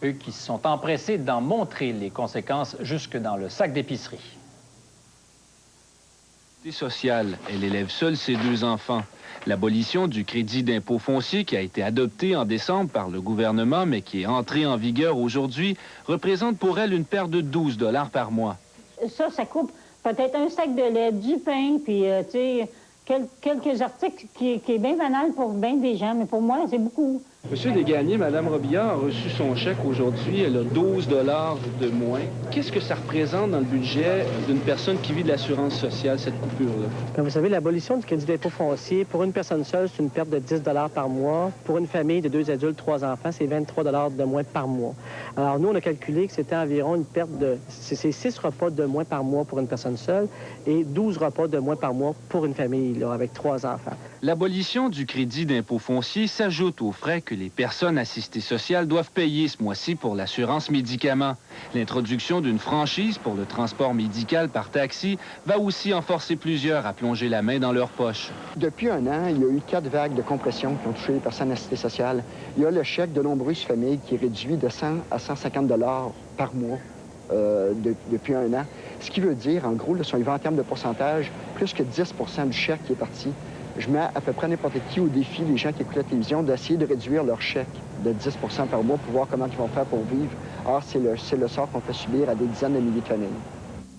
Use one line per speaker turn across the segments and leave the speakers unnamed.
Eux qui se sont empressés d'en montrer les conséquences jusque dans le sac d'épicerie.
Sociale, elle élève seule ses 2 enfants. L'abolition du crédit d'impôt foncier qui a été adopté en décembre par le gouvernement, mais qui est entré en vigueur aujourd'hui, représente pour elle une perte de 12 $ par mois.
Ça coupe peut-être un sac de lait, du pain, puis, tu sais, quelques articles qui est bien banal pour bien des gens, mais pour moi, c'est beaucoup.
Monsieur Desgagnés, Mme Robillard a reçu son chèque aujourd'hui. Elle a 12 $ de moins. Qu'est-ce que ça représente dans le budget d'une personne qui vit de l'assurance sociale, cette coupure-là?
Comme vous savez, l'abolition du crédit d'impôt foncier, pour une personne seule, c'est une perte de 10 $ par mois. Pour une famille de 2 adultes, 3 enfants, c'est 23 $ de moins par mois. Alors, nous, on a calculé que c'était environ une perte de... C'est 6 repas de moins par mois pour une personne seule et 12 repas de moins par mois pour une famille, là, avec 3 enfants.
L'abolition du crédit d'impôt foncier s'ajoute aux frais que les personnes assistées sociales doivent payer ce mois-ci pour l'assurance médicaments. L'introduction d'une franchise pour le transport médical par taxi va aussi en forcer plusieurs à plonger la main dans leur poche.
Depuis un an, il y a eu 4 vagues de compression qui ont touché les personnes assistées sociales. Il y a le chèque de nombreuses familles qui est réduit de 100 à 150 $ par mois depuis un an. Ce qui veut dire, en gros, là, si on y va en termes de pourcentage, plus que 10 % du chèque qui est parti. Je mets à peu près n'importe qui au défi, les gens qui écoutent la télévision, d'essayer de réduire leur chèque de 10 % par mois pour voir comment ils vont faire pour vivre. Or, c'est le sort qu'on fait subir à des dizaines de milliers de familles.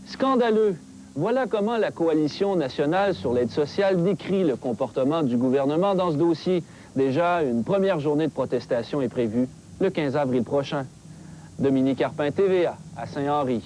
Scandaleux! Voilà comment la Coalition nationale sur l'aide sociale décrit le comportement du gouvernement dans ce dossier. Déjà, une première journée de protestation est prévue le 15 avril prochain. Dominique Arpin, TVA, à Saint-Henri.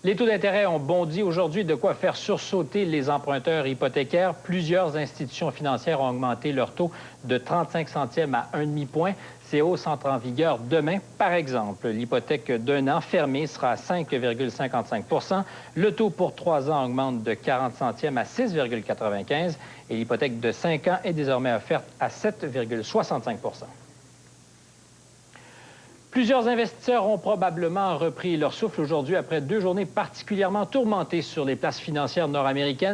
Les taux d'intérêt ont bondi aujourd'hui, de quoi faire sursauter les emprunteurs hypothécaires. Plusieurs institutions financières ont augmenté leur taux de 35 centièmes à 1,5 point. Ces hausses entrent en vigueur demain. Par exemple, l'hypothèque d'un an fermée sera à 5,55 %. Le taux pour 3 ans augmente de 40 centièmes à 6,95 et l'hypothèque de 5 ans est désormais offerte à 7,65 %. Plusieurs investisseurs ont probablement repris leur souffle aujourd'hui après 2 journées particulièrement tourmentées sur les places financières nord-américaines.